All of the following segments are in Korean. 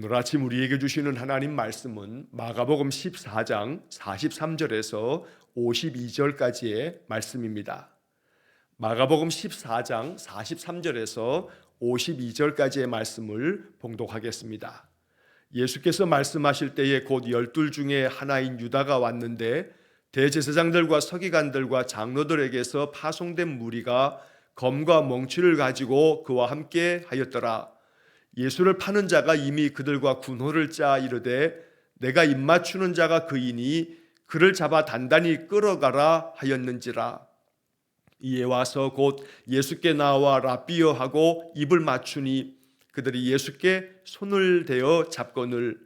오늘 아침 우리에게 주시는 하나님 말씀은 마가복음 14장 43절에서 52절까지의 말씀입니다. 마가복음 14장 43절에서 52절까지의 말씀을 봉독하겠습니다. 예수께서 말씀하실 때에 곧 12 중에 하나인 유다가 왔는데 대제사장들과 서기관들과 장로들에게서 파송된 무리가 검과 멍치를 가지고 그와 함께 하였더라. 예수를 파는 자가 이미 그들과 군호를 짜 이르되 내가 입맞추는 자가 그이니 그를 잡아 단단히 끌어가라 하였는지라. 이에 와서 곧 예수께 나와 랍비여 하고 입을 맞추니 그들이 예수께 손을 대어 잡거늘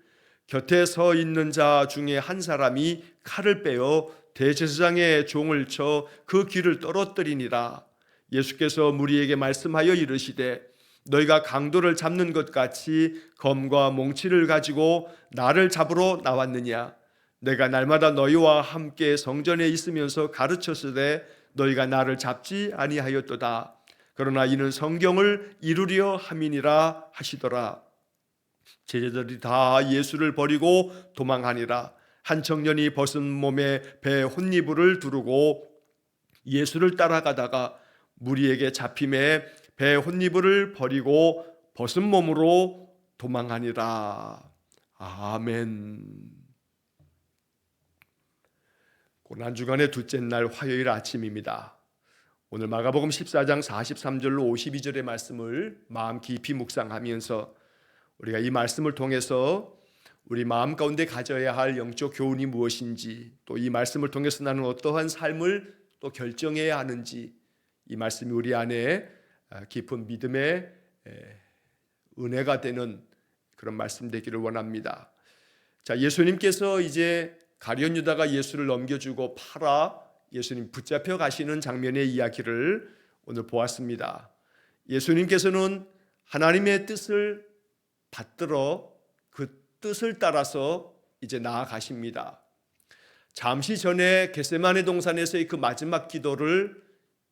곁에 서 있는 자 중에 한 사람이 칼을 빼어 대제사장의 종을 쳐 그 귀를 떨어뜨리니라. 예수께서 무리에게 말씀하여 이르시되 너희가 강도를 잡는 것 같이 검과 몽치를 가지고 나를 잡으러 나왔느냐? 내가 날마다 너희와 함께 성전에 있으면서 가르쳤으되 너희가 나를 잡지 아니하였도다. 그러나 이는 성경을 이루려 함이니라 하시더라. 제자들이 다 예수를 버리고 도망하니라. 한 청년이 벗은 몸에 배 혼니부를 두르고 예수를 따라가다가 무리에게 잡힘에 배 혼니부를 버리고 벗은 몸으로 도망하니라. 아멘. 고난주간의 둘째 날 화요일 아침입니다. 오늘 마가복음 14장 43절로 52절의 말씀을 마음 깊이 묵상하면서 우리가 이 말씀을 통해서 우리 마음 가운데 가져야 할 영적 교훈이 무엇인지, 또 이 말씀을 통해서 나는 어떠한 삶을 또 결정해야 하는지, 이 말씀이 우리 안에 깊은 믿음의 은혜가 되는 그런 말씀 되기를 원합니다. 자, 예수님께서 이제 가룟 유다가 예수를 넘겨주고 팔아 예수님 붙잡혀 가시는 장면의 이야기를 오늘 보았습니다. 예수님께서는 하나님의 뜻을 받들어 그 뜻을 따라서 이제 나아가십니다. 잠시 전에 겟세마네 동산에서의 그 마지막 기도를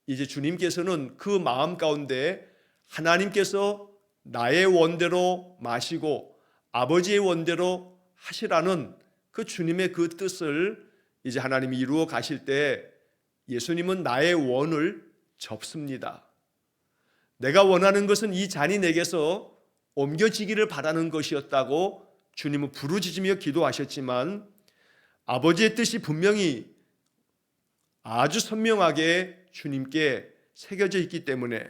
이제 주님께서는 그 마음 가운데 하나님께서 나의 원대로 마시고 아버지의 원대로 하시라는 그 주님의 그 뜻을 이제 하나님이 이루어 가실 때 예수님은 나의 원을 접습니다. 내가 원하는 것은 이 잔이 내게서 옮겨지기를 바라는 것이었다고 주님은 부르짖으며 기도하셨지만 아버지의 뜻이 분명히 아주 선명하게 주님께 새겨져 있기 때문에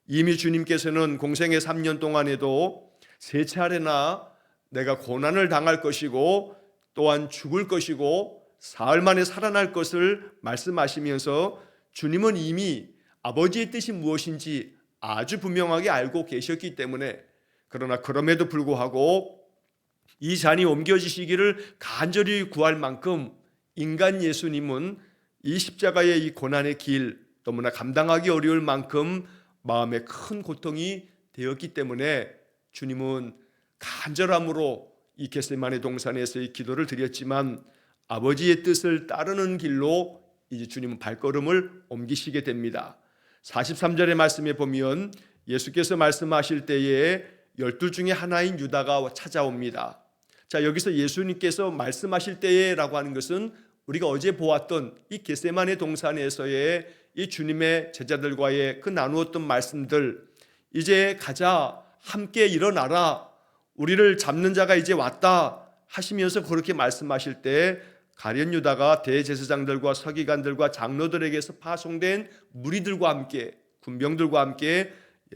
이미 주님께서는 공생의 3년 동안에도 3차례나 내가 고난을 당할 것이고 또한 죽을 것이고 사흘 만에 살아날 것을 말씀하시면서 주님은 이미 아버지의 뜻이 무엇인지 아주 분명하게 알고 계셨기 때문에, 그러나 그럼에도 불구하고 이 잔이 옮겨지시기를 간절히 구할 만큼 인간 예수님은 이 십자가의 이 고난의 길 너무나 감당하기 어려울 만큼 마음에 큰 고통이 되었기 때문에 주님은 간절함으로 이 겟세마네 동산에서의 기도를 드렸지만 아버지의 뜻을 따르는 길로 이제 주님은 발걸음을 옮기시게 됩니다. 43절의 말씀에 보면 예수께서 말씀하실 때에 12 중에 하나인 유다가 찾아옵니다. 자, 여기서 예수님께서 말씀하실 때에라고 하는 것은 우리가 어제 보았던 이 겟세마네 동산에서의 이 주님의 제자들과의 그 나누었던 말씀들, 이제 가자, 함께 일어나라, 우리를 잡는 자가 이제 왔다 하시면서 그렇게 말씀하실 때 가룟 유다가 대제사장들과 서기관들과 장로들에게서 파송된 무리들과 함께, 군병들과 함께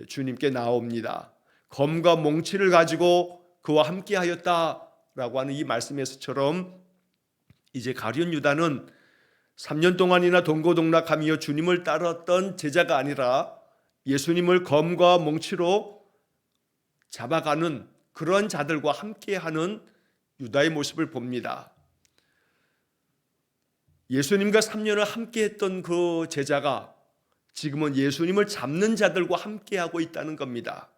주님께 나옵니다. 검과 몽치를 가지고 그와 함께 하였다라고 하는 이 말씀에서처럼 이제 가룟 유다는 3년 동안이나 동고동락하며 주님을 따랐던 제자가 아니라 예수님을 검과 몽치로 잡아가는 그런 자들과 함께하는 유다의 모습을 봅니다. 예수님과 3년을 함께했던 그 제자가 지금은 예수님을 잡는 자들과 함께하고 있다는 겁니다.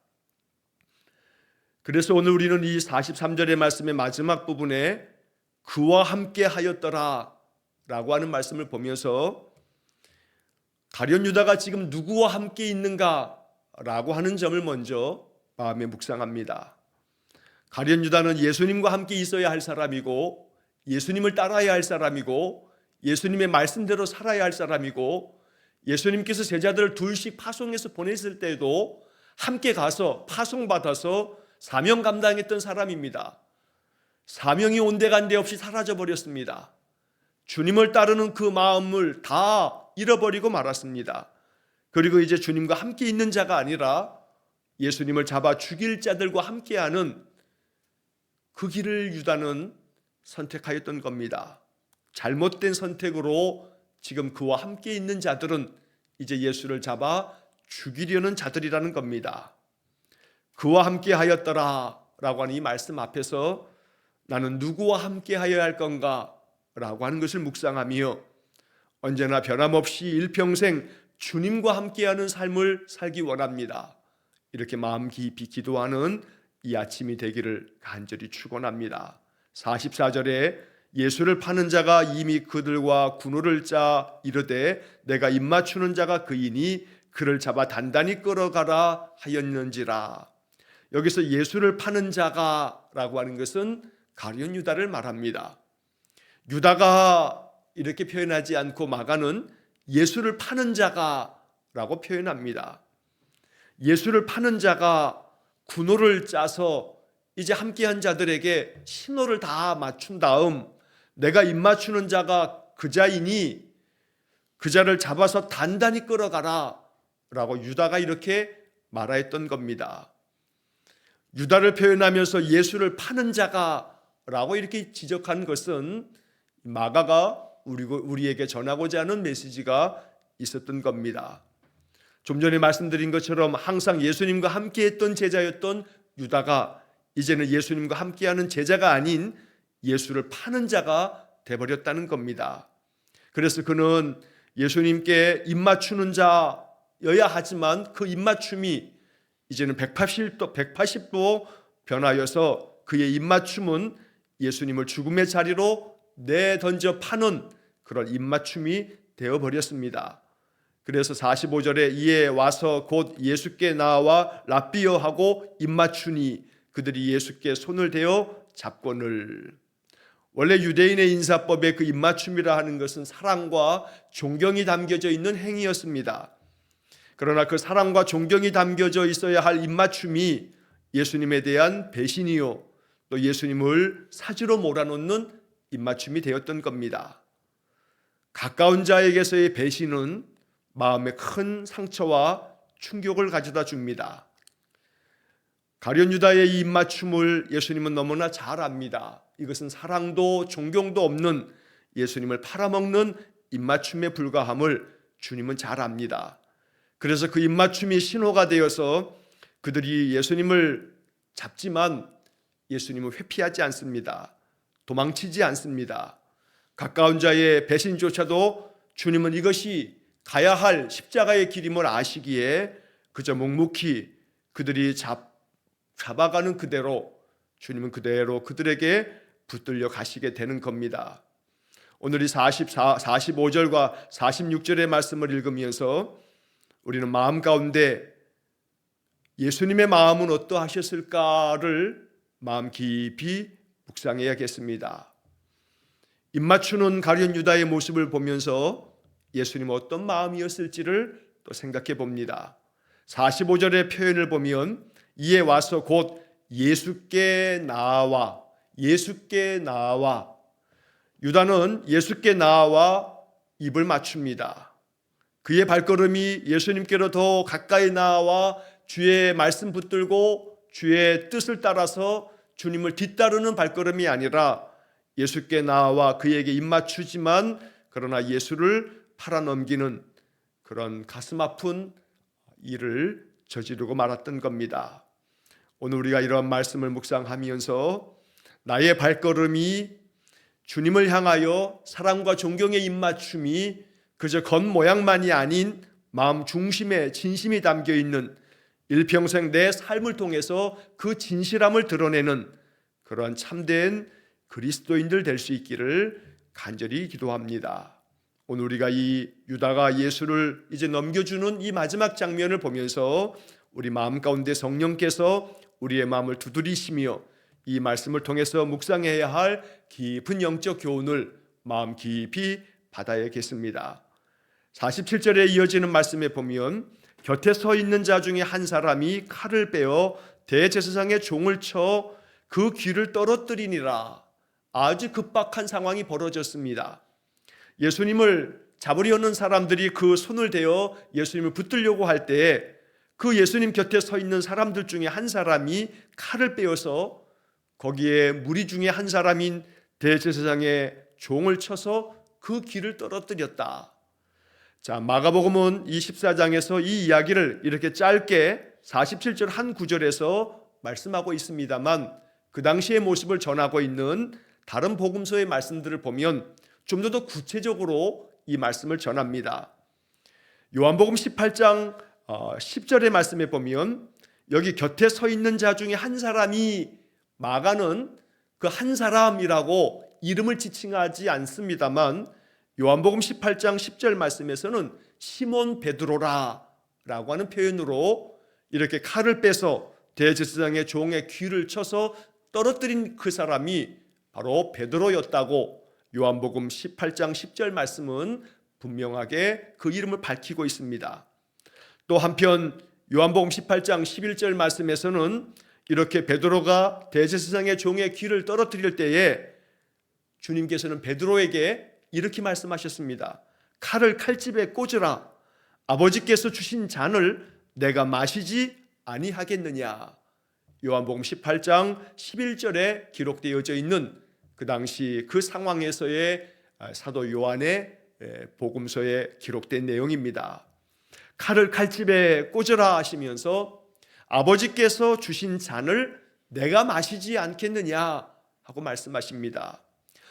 그래서 오늘 우리는 이 43절의 말씀의 마지막 부분에 그와 함께 하였더라 라고 하는 말씀을 보면서 가룟 유다가 지금 누구와 함께 있는가 라고 하는 점을 먼저 마음에 묵상합니다. 가룟 유다는 예수님과 함께 있어야 할 사람이고 예수님을 따라야 할 사람이고 예수님의 말씀대로 살아야 할 사람이고 예수님께서 제자들을 둘씩 파송해서 보냈을 때도 함께 가서 파송받아서 사명 감당했던 사람입니다. 사명이 온데간데 없이 사라져버렸습니다. 주님을 따르는 그 마음을 다 잃어버리고 말았습니다. 그리고 이제 주님과 함께 있는 자가 아니라 예수님을 잡아 죽일 자들과 함께하는 그 길을 유다는 선택하였던 겁니다. 잘못된 선택으로 지금 그와 함께 있는 자들은 이제 예수를 잡아 죽이려는 자들이라는 겁니다. 그와 함께 하였더라 라고 하는 이 말씀 앞에서 나는 누구와 함께 하여야 할 건가 라고 하는 것을 묵상하며 언제나 변함없이 일평생 주님과 함께하는 삶을 살기 원합니다. 이렇게 마음 깊이 기도하는 이 아침이 되기를 간절히 축원합니다. 44절에 예수를 파는 자가 이미 그들과 군호를 짜 이르되 내가 입맞추는 자가 그이니 그를 잡아 단단히 끌어가라 하였는지라. 여기서 예수를 파는 자가 라고 하는 것은 가룟 유다를 말합니다. 유다가 이렇게 표현하지 않고 마가는 예수를 파는 자가 라고 표현합니다. 예수를 파는 자가 군호를 짜서 이제 함께한 자들에게 신호를 다 맞춘 다음 내가 입맞추는 자가 그 자이니 그 자를 잡아서 단단히 끌어가라 라고 유다가 이렇게 말하였던 겁니다. 유다를 표현하면서 예수를 파는 자가 라고 이렇게 지적한 것은 마가가 우리에게 전하고자 하는 메시지가 있었던 겁니다. 좀 전에 말씀드린 것처럼 항상 예수님과 함께했던 제자였던 유다가 이제는 예수님과 함께하는 제자가 아닌 예수를 파는 자가 되어버렸다는 겁니다. 그래서 그는 예수님께 입맞추는 자여야 하지만 그 입맞춤이 이제는 180도 변하여서 그의 입맞춤은 예수님을 죽음의 자리로 내던져 파는 그런 입맞춤이 되어버렸습니다. 그래서 45절에 이에 와서 곧 예수께 나와 랍비여 하고 입맞추니 그들이 예수께 손을 대어 잡거늘. 원래 유대인의 인사법에 그 입맞춤이라 하는 것은 사랑과 존경이 담겨져 있는 행위였습니다. 그러나 그 사랑과 존경이 담겨져 있어야 할 입맞춤이 예수님에 대한 배신이요 또 예수님을 사지로 몰아놓는 입맞춤이 되었던 겁니다. 가까운 자에게서의 배신은 마음에 큰 상처와 충격을 가져다 줍니다. 가룟 유다의 이 입맞춤을 예수님은 너무나 잘 압니다. 이것은 사랑도 존경도 없는 예수님을 팔아먹는 입맞춤에 불과함을 주님은 잘 압니다. 그래서 그 입맞춤이 신호가 되어서 그들이 예수님을 잡지만 예수님은 회피하지 않습니다. 도망치지 않습니다. 가까운 자의 배신조차도 주님은 이것이 가야 할 십자가의 길임을 아시기에 그저 묵묵히 그들이 잡아가는 그대로 주님은 그대로 그들에게 붙들려 가시게 되는 겁니다. 오늘 이 45절과 46절의 말씀을 읽으면서 우리는 마음 가운데 예수님의 마음은 어떠하셨을까를 마음 깊이 묵상해야겠습니다. 입맞추는 가룟 유다의 모습을 보면서 예수님은 어떤 마음이었을지를 또 생각해 봅니다. 45절의 표현을 보면 이에 와서 곧 예수께 나와 유다는 예수께 나와 입을 맞춥니다. 그의 발걸음이 예수님께로 더 가까이 나와 주의 말씀 붙들고 주의 뜻을 따라서 주님을 뒤따르는 발걸음이 아니라 예수께 나와 그에게 입맞추지만 그러나 예수를 팔아넘기는 그런 가슴 아픈 일을 저지르고 말았던 겁니다. 오늘 우리가 이러한 말씀을 묵상하면서 나의 발걸음이 주님을 향하여 사랑과 존경의 입맞춤이 그저 겉모양만이 아닌 마음 중심에 진심이 담겨있는 일평생 내 삶을 통해서 그 진실함을 드러내는 그런 참된 그리스도인들 될 수 있기를 간절히 기도합니다. 오늘 우리가 이 유다가 예수를 이제 넘겨주는 이 마지막 장면을 보면서 우리 마음 가운데 성령께서 우리의 마음을 두드리시며 이 말씀을 통해서 묵상해야 할 깊은 영적 교훈을 마음 깊이 받아야겠습니다. 47절에 이어지는 말씀에 보면 곁에 서 있는 자 중에 한 사람이 칼을 빼어 대제사장의 종을 쳐 그 귀를 떨어뜨리니라. 아주 급박한 상황이 벌어졌습니다. 예수님을 잡으려는 사람들이 그 손을 대어 예수님을 붙들려고 할 때 그 예수님 곁에 서 있는 사람들 중에 한 사람이 칼을 빼어서 거기에 무리 중에 한 사람인 대제사장의 종을 쳐서 그 귀를 떨어뜨렸다. 자, 마가복음은 24장에서 이 이야기를 이렇게 짧게 47절 한 구절에서 말씀하고 있습니다만 그 당시의 모습을 전하고 있는 다른 복음서의 말씀들을 보면 좀 더 구체적으로 이 말씀을 전합니다. 요한복음 18장 10절의 말씀에 보면 여기 곁에 서 있는 자 중에 한 사람이, 마가는 그 한 사람이라고 이름을 지칭하지 않습니다만 요한복음 18장 10절 말씀에서는 시몬 베드로라 라고 하는 표현으로 이렇게 칼을 빼서 대제사장의 종의 귀를 쳐서 떨어뜨린 그 사람이 바로 베드로였다고 요한복음 18장 10절 말씀은 분명하게 그 이름을 밝히고 있습니다. 또 한편 요한복음 18장 11절 말씀에서는 이렇게 베드로가 대제사장의 종의 귀를 떨어뜨릴 때에 주님께서는 베드로에게 이렇게 말씀하셨습니다. 칼을 칼집에 꽂으라. 아버지께서 주신 잔을 내가 마시지 아니하겠느냐. 요한복음 18장 11절에 기록되어져 있는 그 당시 그 상황에서의 사도 요한의 복음서에 기록된 내용입니다. 칼을 칼집에 꽂으라 하시면서 아버지께서 주신 잔을 내가 마시지 않겠느냐 하고 말씀하십니다.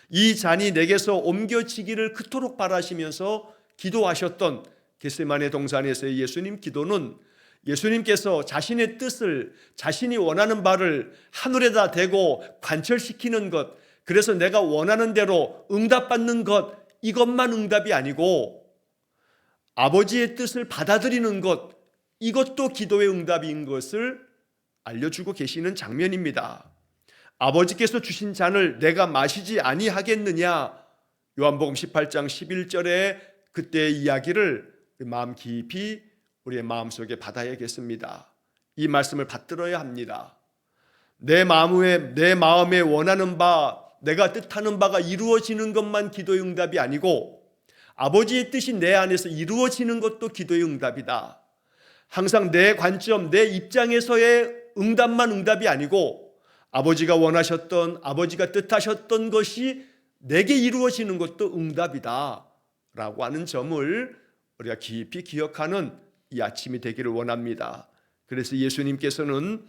이 잔이 내게서 옮겨지기를 그토록 바라시면서 기도하셨던 겟세마네 동산에서의 예수님 기도는 예수님께서 자신의 뜻을, 자신이 원하는 바를 하늘에다 대고 관철시키는 것, 그래서 내가 원하는 대로 응답받는 것, 이것만 응답이 아니고 아버지의 뜻을 받아들이는 것, 이것도 기도의 응답인 것을 알려주고 계시는 장면입니다. 아버지께서 주신 잔을 내가 마시지 아니하겠느냐. 요한복음 18장 11절에 그때의 이야기를 마음 깊이 우리의 마음속에 받아야겠습니다. 이 말씀을 받들어야 합니다. 내 마음에 원하는 바, 내가 뜻하는 바가 이루어지는 것만 기도의 응답이 아니고 아버지의 뜻이 내 안에서 이루어지는 것도 기도의 응답이다. 항상 내 관점, 내 입장에서의 응답만 응답이 아니고 아버지가 원하셨던, 아버지가 뜻하셨던 것이 내게 이루어지는 것도 응답이다 라고 하는 점을 우리가 깊이 기억하는 이 아침이 되기를 원합니다. 그래서 예수님께서는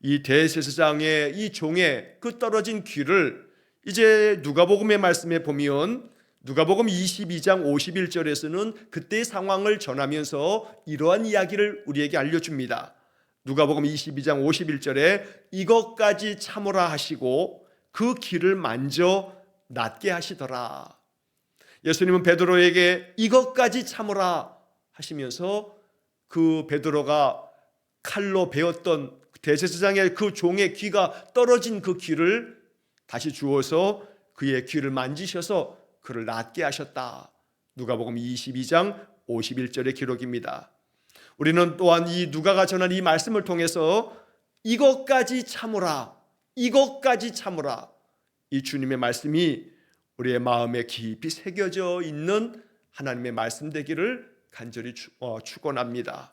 이 대제사장의 이 종의 그 떨어진 귀를 이제 누가복음의 말씀에 보면 누가복음 22장 51절에서는 그때의 상황을 전하면서 이러한 이야기를 우리에게 알려줍니다. 누가복음 22장 51절에 이것까지 참으라 하시고 그 귀를 만져 낫게 하시더라. 예수님은 베드로에게 이것까지 참으라 하시면서 그 베드로가 칼로 베었던 대제사장의 그 종의 귀가 떨어진 그 귀를 다시 주어서 그의 귀를 만지셔서 그를 낫게 하셨다. 누가복음 22장 51절의 기록입니다. 우리는 또한 이 누가가 전한 이 말씀을 통해서 이것까지 참으라, 이것까지 참으라, 이 주님의 말씀이 우리의 마음에 깊이 새겨져 있는 하나님의 말씀 되기를 간절히 축원합니다.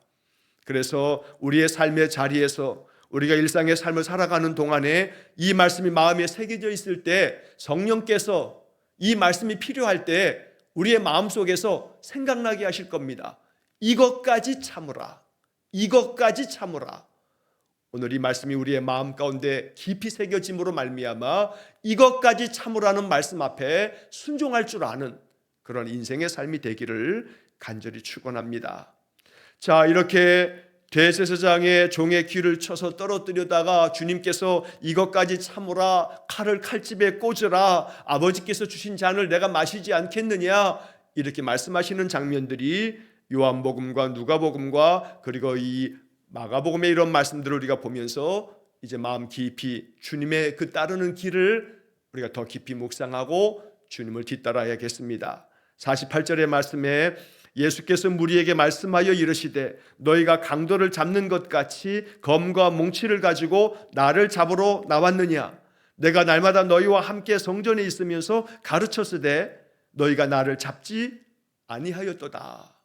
그래서 우리의 삶의 자리에서 우리가 일상의 삶을 살아가는 동안에 이 말씀이 마음에 새겨져 있을 때 성령께서 이 말씀이 필요할 때 우리의 마음속에서 생각나게 하실 겁니다. 이것까지 참으라, 이것까지 참으라. 오늘 이 말씀이 우리의 마음 가운데 깊이 새겨짐으로 말미암아 이것까지 참으라는 말씀 앞에 순종할 줄 아는 그런 인생의 삶이 되기를 간절히 축원합니다. 자, 이렇게 대제사장의 종의 귀를 쳐서 떨어뜨리다가 주님께서 이것까지 참으라, 칼을 칼집에 꽂으라, 아버지께서 주신 잔을 내가 마시지 않겠느냐, 이렇게 말씀하시는 장면들이 요한복음과 누가복음과 그리고 이 마가복음의 이런 말씀들을 우리가 보면서 이제 마음 깊이 주님의 그 따르는 길을 우리가 더 깊이 묵상하고 주님을 뒤따라야겠습니다. 48절의 말씀에 예수께서 무리에게 말씀하여 이르시되 너희가 강도를 잡는 것 같이 검과 몽치를 가지고 나를 잡으러 나왔느냐? 내가 날마다 너희와 함께 성전에 있으면서 가르쳤으되 너희가 나를 잡지 아니하였도다.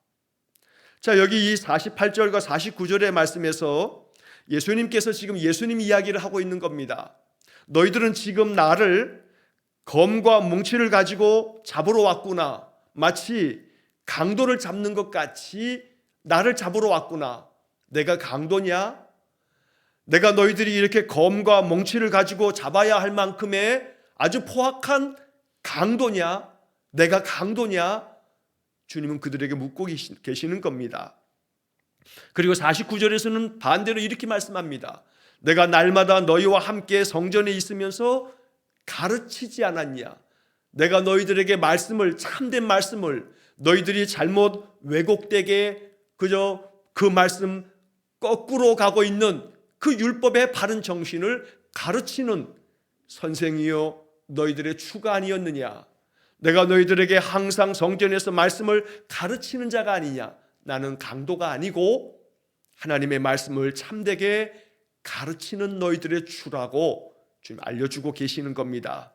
자, 여기 이 48절과 49절의 말씀에서 예수님께서 지금 예수님 이야기를 하고 있는 겁니다. 너희들은 지금 나를 검과 뭉치를 가지고 잡으러 왔구나. 마치 강도를 잡는 것 같이 나를 잡으러 왔구나. 내가 강도냐? 내가 너희들이 이렇게 검과 뭉치를 가지고 잡아야 할 만큼의 아주 포악한 강도냐? 내가 강도냐? 주님은 그들에게 묻고 계시는 겁니다. 그리고 49절에서는 반대로 이렇게 말씀합니다. 내가 날마다 너희와 함께 성전에 있으면서 가르치지 않았냐? 내가 너희들에게 말씀을, 참된 말씀을 너희들이 잘못 왜곡되게 그저 그 말씀 거꾸로 가고 있는 그 율법의 바른 정신을 가르치는 선생이요 너희들의 주가 아니었느냐? 내가 너희들에게 항상 성전에서 말씀을 가르치는 자가 아니냐? 나는 강도가 아니고 하나님의 말씀을 참되게 가르치는 너희들의 주라고 주님 알려주고 계시는 겁니다.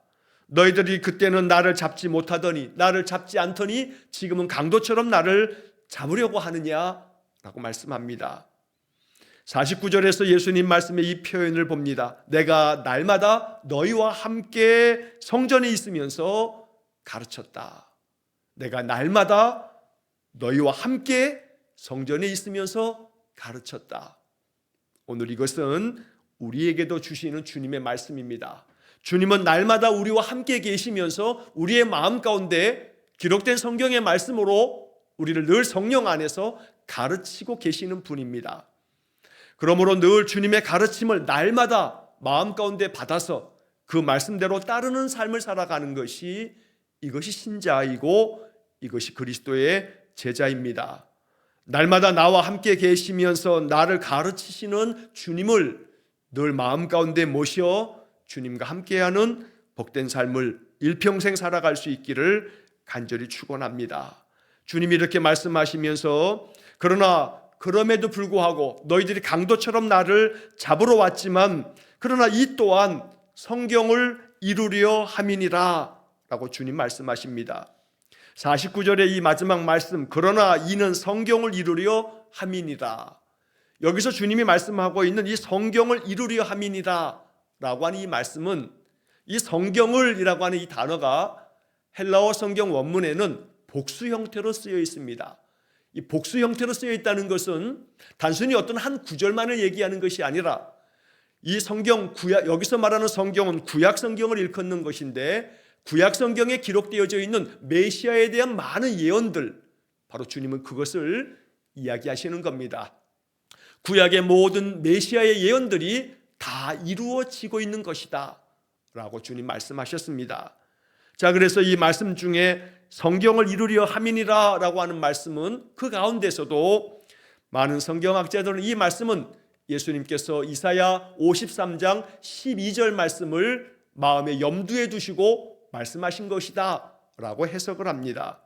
너희들이 그때는 나를 잡지 못하더니, 나를 잡지 않더니 지금은 강도처럼 나를 잡으려고 하느냐라고 말씀합니다. 49절에서 예수님 말씀의 이 표현을 봅니다. 내가 날마다 너희와 함께 성전에 있으면서 가르쳤다. 내가 날마다 너희와 함께 성전에 있으면서 가르쳤다. 오늘 이것은 우리에게도 주시는 주님의 말씀입니다. 주님은 날마다 우리와 함께 계시면서 우리의 마음 가운데 기록된 성경의 말씀으로 우리를 늘 성령 안에서 가르치고 계시는 분입니다. 그러므로 늘 주님의 가르침을 날마다 마음 가운데 받아서 그 말씀대로 따르는 삶을 살아가는 것이 이것이 신자이고 이것이 그리스도의 제자입니다. 날마다 나와 함께 계시면서 나를 가르치시는 주님을 늘 마음 가운데 모셔 주님과 함께하는 복된 삶을 일평생 살아갈 수 있기를 간절히 축원합니다. 주님이 이렇게 말씀하시면서 그러나 그럼에도 불구하고 너희들이 강도처럼 나를 잡으러 왔지만 그러나 이 또한 성경을 이루려 함이니라 라고 주님 말씀하십니다. 49절의 이 마지막 말씀, 그러나 이는 성경을 이루려 함이니라. 여기서 주님이 말씀하고 있는 이 성경을 이루려 함이니라 라고 하는 이 말씀은 이 성경을 이라고 하는 이 단어가 헬라어 성경 원문에는 복수 형태로 쓰여 있습니다. 이 복수 형태로 쓰여 있다는 것은 단순히 어떤 한 구절만을 얘기하는 것이 아니라 이 성경, 여기서 말하는 성경은 구약 성경을 일컫는 것인데 구약 성경에 기록되어져 있는 메시아에 대한 많은 예언들, 바로 주님은 그것을 이야기하시는 겁니다. 구약의 모든 메시아의 예언들이 다 이루어지고 있는 것이다 라고 주님 말씀하셨습니다. 자, 그래서 이 말씀 중에 성경을 이루려 함이니라 라고 하는 말씀은 그 가운데서도 많은 성경학자들은 이 말씀은 예수님께서 이사야 53장 12절 말씀을 마음에 염두에 두시고 말씀하신 것이다 라고 해석을 합니다.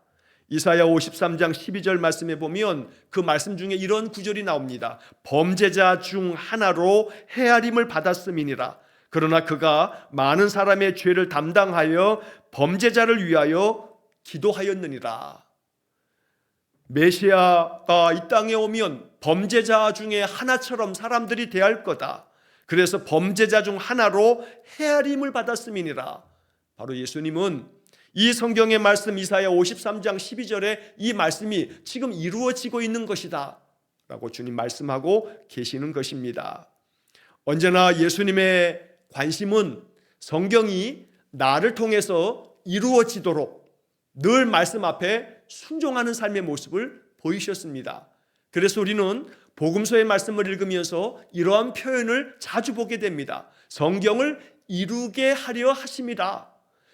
이사야 53장 12절 말씀에 보면 그 말씀 중에 이런 구절이 나옵니다. 범죄자 중 하나로 헤아림을 받았음이니라. 그러나 그가 많은 사람의 죄를 담당하여 범죄자를 위하여 기도하였느니라. 메시아가 이 땅에 오면 범죄자 중에 하나처럼 사람들이 대할 거다. 그래서 범죄자 중 하나로 헤아림을 받았음이니라. 바로 예수님은 이 성경의 말씀 이사야 53장 12절에 이 말씀이 지금 이루어지고 있는 것이다 라고 주님 말씀하고 계시는 것입니다. 언제나 예수님의 관심은 성경이 나를 통해서 이루어지도록 늘 말씀 앞에 순종하는 삶의 모습을 보이셨습니다. 그래서 우리는 복음서의 말씀을 읽으면서 이러한 표현을 자주 보게 됩니다. 성경을 이루게 하려 하심이라.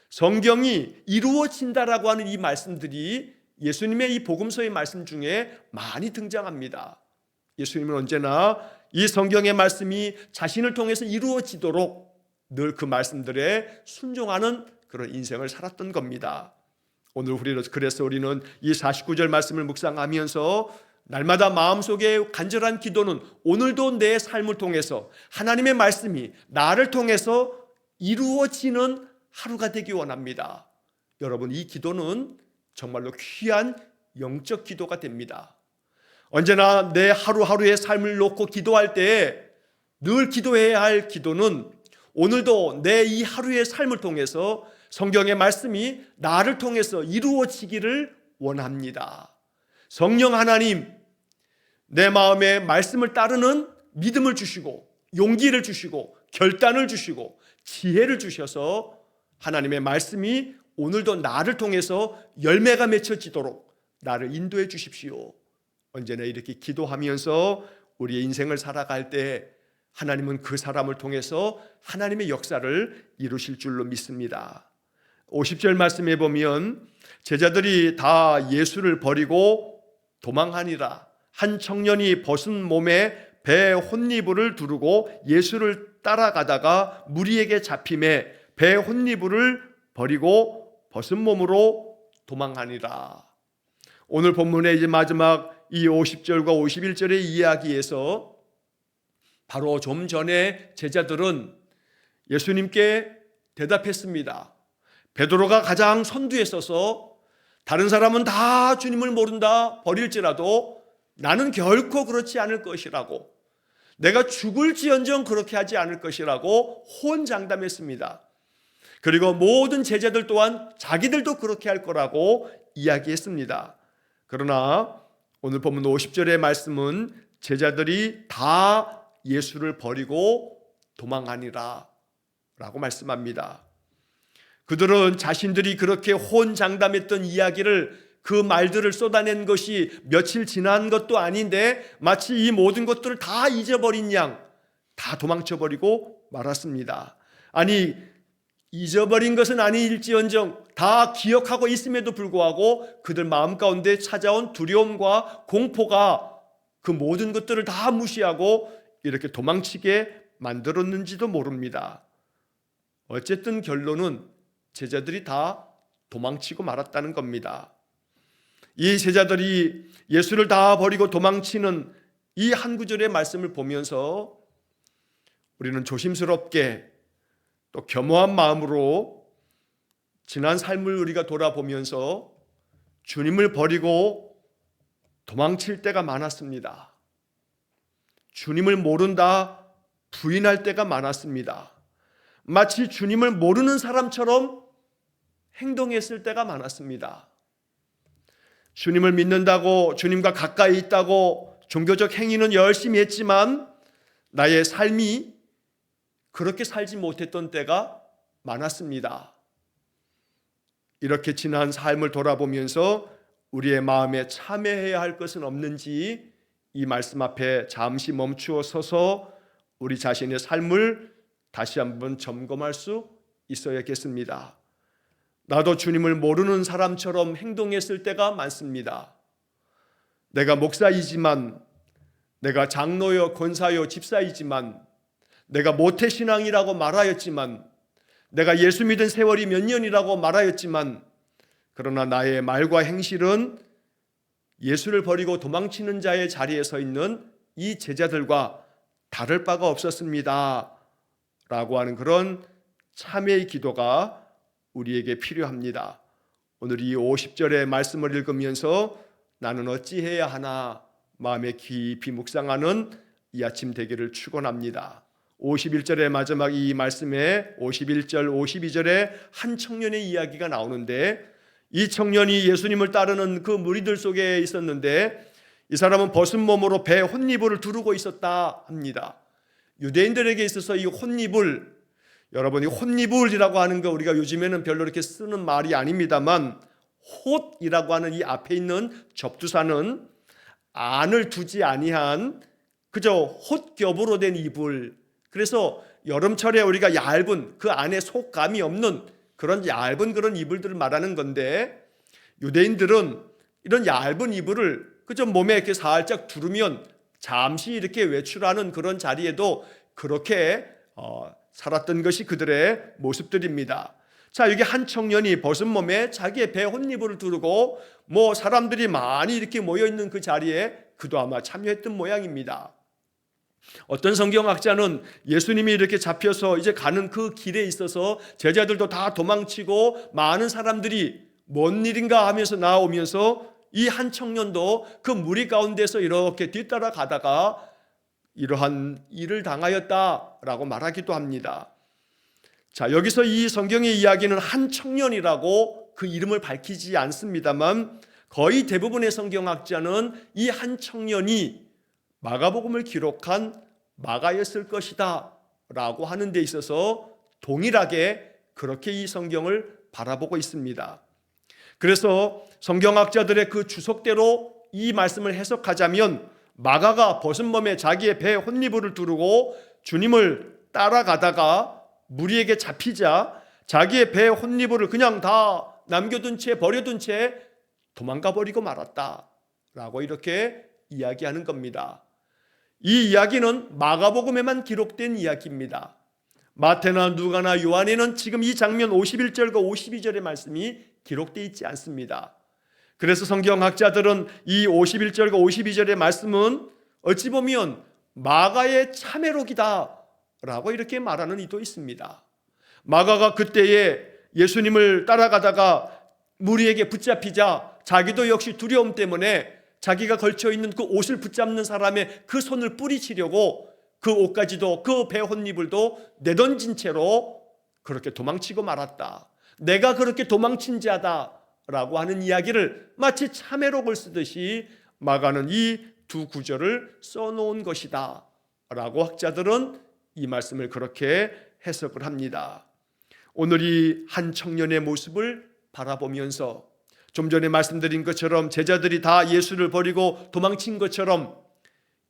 성경이 이루어진다라고 하는 이 말씀들이 예수님의 이 복음서의 말씀 중에 많이 등장합니다. 예수님은 언제나 이 성경의 말씀이 자신을 통해서 이루어지도록 늘 그 말씀들에 순종하는 그런 인생을 살았던 겁니다. 오늘 그래서 우리는 이 49절 말씀을 묵상하면서 날마다 마음속에 간절한 기도는 오늘도 내 삶을 통해서 하나님의 말씀이 나를 통해서 이루어지는 하루가 되기 원합니다. 여러분, 이 기도는 정말로 귀한 영적 기도가 됩니다. 언제나 내 하루하루의 삶을 놓고 기도할 때 늘 기도해야 할 기도는 오늘도 내 이 하루의 삶을 통해서 성경의 말씀이 나를 통해서 이루어지기를 원합니다. 성령 하나님, 내 마음에 말씀을 따르는 믿음을 주시고 용기를 주시고 결단을 주시고 지혜를 주셔서 하나님의 말씀이 오늘도 나를 통해서 열매가 맺혀지도록 나를 인도해 주십시오. 언제나 이렇게 기도하면서 우리의 인생을 살아갈 때 하나님은 그 사람을 통해서 하나님의 역사를 이루실 줄로 믿습니다. 50절 말씀에 보면 제자들이 다 예수를 버리고 도망하니라. 한 청년이 벗은 몸에 배 혼니부를 두르고 예수를 따라가다가 무리에게 잡힘에 배 혼니부를 버리고 벗은 몸으로 도망하니라. 오늘 본문의 이제 마지막 이 50절과 51절의 이야기에서 바로 좀 전에 제자들은 예수님께 대답했습니다. 베드로가 가장 선두에 서서 다른 사람은 다 주님을 모른다 버릴지라도 나는 결코 그렇지 않을 것이라고, 내가 죽을지언정 그렇게 하지 않을 것이라고 호언장담했습니다. 그리고 모든 제자들 또한 자기들도 그렇게 할 거라고 이야기했습니다. 그러나 오늘 본문 50절의 말씀은 제자들이 다 예수를 버리고 도망하니라 라고 말씀합니다. 그들은 자신들이 그렇게 호언장담했던 이야기를, 그 말들을 쏟아낸 것이 며칠 지난 것도 아닌데 마치 이 모든 것들을 다 잊어버린 양 다 도망쳐버리고 말았습니다. 아니, 잊어버린 것은 아닐지언정 다 기억하고 있음에도 불구하고 그들 마음 가운데 찾아온 두려움과 공포가 그 모든 것들을 다 무시하고 이렇게 도망치게 만들었는지도 모릅니다. 어쨌든 결론은 제자들이 다 도망치고 말았다는 겁니다. 이 제자들이 예수를 다 버리고 도망치는 이 한 구절의 말씀을 보면서 우리는 조심스럽게 또 겸허한 마음으로 지난 삶을 우리가 돌아보면서 주님을 버리고 도망칠 때가 많았습니다. 주님을 모른다 부인할 때가 많았습니다. 마치 주님을 모르는 사람처럼 행동했을 때가 많았습니다. 주님을 믿는다고, 주님과 가까이 있다고 종교적 행위는 열심히 했지만 나의 삶이 그렇게 살지 못했던 때가 많았습니다. 이렇게 지난 삶을 돌아보면서 우리의 마음에 참회해야 할 것은 없는지 이 말씀 앞에 잠시 멈추어 서서 우리 자신의 삶을 다시 한번 점검할 수 있어야겠습니다. 나도 주님을 모르는 사람처럼 행동했을 때가 많습니다. 내가 목사이지만, 내가 장로요, 권사요, 집사이지만, 내가 모태신앙이라고 말하였지만, 내가 예수 믿은 세월이 몇 년이라고 말하였지만, 그러나 나의 말과 행실은 예수를 버리고 도망치는 자의 자리에 서 있는 이 제자들과 다를 바가 없었습니다 라고 하는 그런 참회의 기도가 우리에게 필요합니다. 오늘 이 50절의 말씀을 읽으면서 나는 어찌해야 하나 마음에 깊이 묵상하는 이 아침 되기를 축원합니다. 51절의 마지막 이 말씀에 51절, 52절에 한 청년의 이야기가 나오는데, 이 청년이 예수님을 따르는 그 무리들 속에 있었는데 이 사람은 벗은 몸으로 배 혼니부를 두르고 있었다 합니다. 유대인들에게 있어서 이 혼니불, 여러분이 혼니불이라고 하는 거 우리가 요즘에는 별로 이렇게 쓰는 말이 아닙니다만, 홑이라고 하는 이 앞에 있는 접두사는 안을 두지 아니한 그저 홑겹으로 된 이불, 그래서 여름철에 우리가 얇은 그 안에 속감이 없는 그런 얇은 그런 이불들을 말하는 건데, 유대인들은 이런 얇은 이불을 그저 몸에 이렇게 살짝 두르면 잠시 이렇게 외출하는 그런 자리에도 그렇게 살았던 것이 그들의 모습들입니다. 자, 여기 한 청년이 벗은 몸에 자기의 배 혼니부를 두르고 사람들이 많이 이렇게 모여있는 그 자리에 그도 아마 참여했던 모양입니다. 어떤 성경학자는 예수님이 이렇게 잡혀서 이제 가는 그 길에 있어서 제자들도 다 도망치고 많은 사람들이 뭔 일인가 하면서 나오면서 이 한 청년도 그 무리 가운데서 이렇게 뒤따라 가다가 이러한 일을 당하였다라고 말하기도 합니다. 자, 여기서 이 성경의 이야기는 한 청년이라고 그 이름을 밝히지 않습니다만 거의 대부분의 성경학자는 이 한 청년이 마가복음을 기록한 마가였을 것이다 라고 하는 데 있어서 동일하게 그렇게 이 성경을 바라보고 있습니다. 그래서 성경학자들의 그 주석대로 이 말씀을 해석하자면 마가가 벗은 몸에 자기의 배에 혼니부를 두르고 주님을 따라가다가 무리에게 잡히자 자기의 배에 혼니부를 그냥 다 남겨둔 채 버려둔 채 도망가 버리고 말았다라고 이렇게 이야기하는 겁니다. 이 이야기는 마가복음에만 기록된 이야기입니다. 마태나 누가나 요한에는 지금 이 장면 51절과 52절의 말씀이 기록되어 있지 않습니다. 그래서 성경학자들은 이 51절과 52절의 말씀은 어찌 보면 마가의 참회록이다 라고 이렇게 말하는 이도 있습니다. 마가가 그때에 예수님을 따라가다가 무리에게 붙잡히자 자기도 역시 두려움 때문에 자기가 걸쳐있는 그 옷을 붙잡는 사람의 그 손을 뿌리치려고 그 옷까지도 그 배 혼니불도 내던진 채로 그렇게 도망치고 말았다. 내가 그렇게 도망친 자다라고 하는 이야기를 마치 참회록을 쓰듯이 마가는 이 두 구절을 써놓은 것이다 라고 학자들은 이 말씀을 그렇게 해석을 합니다. 오늘 이 한 청년의 모습을 바라보면서 좀 전에 말씀드린 것처럼 제자들이 다 예수를 버리고 도망친 것처럼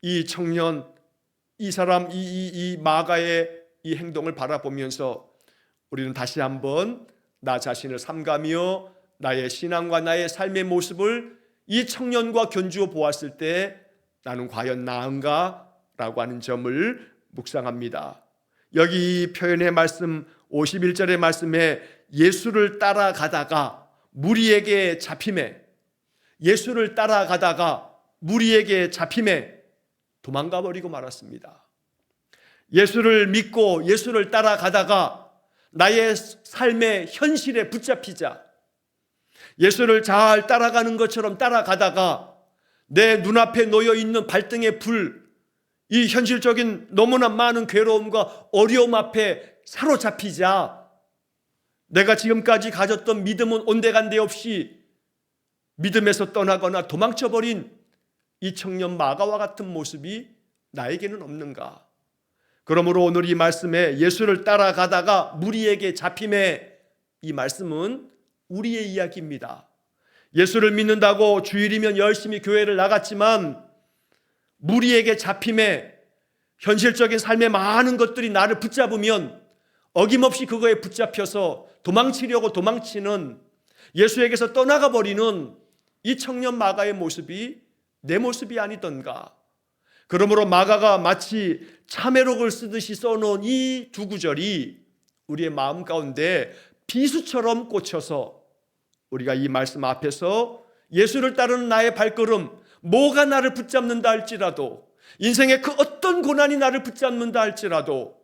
이 청년, 이 사람, 이 마가의 이 행동을 바라보면서 우리는 다시 한번 나 자신을 삼가며 나의 신앙과 나의 삶의 모습을 이 청년과 견주어 보았을 때 나는 과연 나은가? 라고 하는 점을 묵상합니다. 여기 이 표현의 말씀 51절의 말씀에 예수를 따라가다가 무리에게 잡힘에 예수를 따라가다가 무리에게 잡힘에 도망가 버리고 말았습니다. 예수를 믿고 예수를 따라가다가 나의 삶의 현실에 붙잡히자 예수를 잘 따라가는 것처럼 따라가다가 내 눈앞에 놓여있는 발등의 불, 이 현실적인 너무나 많은 괴로움과 어려움 앞에 사로잡히자 내가 지금까지 가졌던 믿음은 온데간데 없이 믿음에서 떠나거나 도망쳐버린 이 청년 마가와 같은 모습이 나에게는 없는가? 그러므로 오늘 이 말씀에 예수를 따라가다가 무리에게 잡힘에 이 말씀은 우리의 이야기입니다. 예수를 믿는다고 주일이면 열심히 교회를 나갔지만 무리에게 잡힘에 현실적인 삶의 많은 것들이 나를 붙잡으면 어김없이 그거에 붙잡혀서 도망치려고 도망치는 예수에게서 떠나가 버리는 이 청년 마가의 모습이 내 모습이 아니던가. 그러므로 마가가 마치 참회록을 쓰듯이 써놓은 이 두 구절이 우리의 마음 가운데 비수처럼 꽂혀서 우리가 이 말씀 앞에서 예수를 따르는 나의 발걸음, 뭐가 나를 붙잡는다 할지라도, 인생의 그 어떤 고난이 나를 붙잡는다 할지라도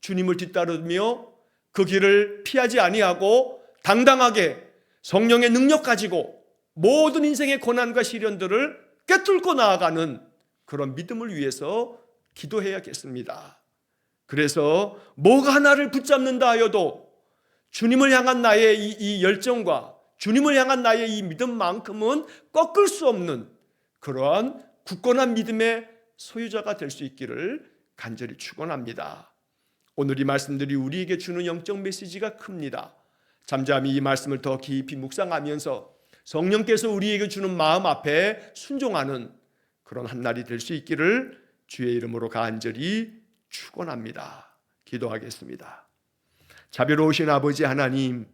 주님을 뒤따르며 그 길을 피하지 아니하고 당당하게 성령의 능력 가지고 모든 인생의 고난과 시련들을 꿰뚫고 나아가는 그런 믿음을 위해서 기도해야겠습니다. 그래서 뭐가 나를 붙잡는다 하여도 주님을 향한 나의 이 열정과 주님을 향한 나의 이 믿음만큼은 꺾을 수 없는 그러한 굳건한 믿음의 소유자가 될 수 있기를 간절히 축원합니다. 오늘 이 말씀들이 우리에게 주는 영적 메시지가 큽니다. 잠잠히 이 말씀을 더 깊이 묵상하면서 성령께서 우리에게 주는 마음 앞에 순종하는 그런 한 날이 될 수 있기를 주의 이름으로 간절히 축원합니다. 기도하겠습니다. 자비로우신 아버지 하나님,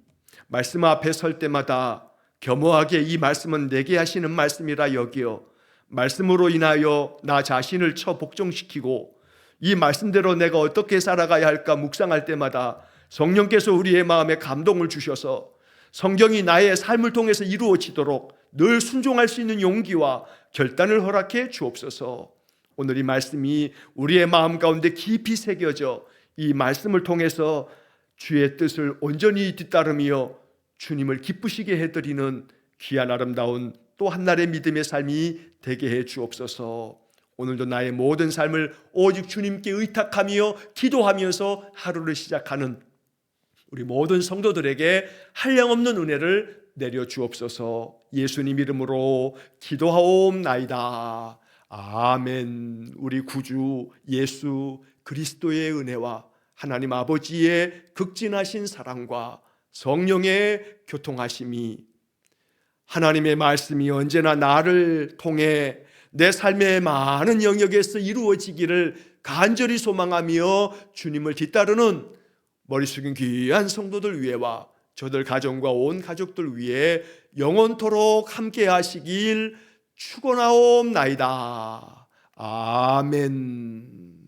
말씀 앞에 설 때마다 겸허하게 이 말씀은 내게 하시는 말씀이라 여기어 말씀으로 인하여 나 자신을 복종시키고 이 말씀대로 내가 어떻게 살아가야 할까 묵상할 때마다 성령께서 우리의 마음에 감동을 주셔서 성경이 나의 삶을 통해서 이루어지도록 늘 순종할 수 있는 용기와 결단을 허락해 주옵소서. 오늘 이 말씀이 우리의 마음 가운데 깊이 새겨져 이 말씀을 통해서 주의 뜻을 온전히 뒤따르며 주님을 기쁘시게 해드리는 귀한 아름다운 또 한날의 믿음의 삶이 되게 해 주옵소서. 오늘도 나의 모든 삶을 오직 주님께 의탁하며 기도하면서 하루를 시작하는 우리 모든 성도들에게 한량없는 은혜를 내려 주옵소서. 예수님 이름으로 기도하옵나이다. 아멘. 우리 구주 예수 그리스도의 은혜와 하나님 아버지의 극진하신 사랑과 성령의 교통하심이, 하나님의 말씀이 언제나 나를 통해 내 삶의 많은 영역에서 이루어지기를 간절히 소망하며 주님을 뒤따르는 머리 숙인 귀한 성도들 위해와 저들 가정과 온 가족들 위해 영원토록 함께 하시길 축원하옵나이다. 아멘.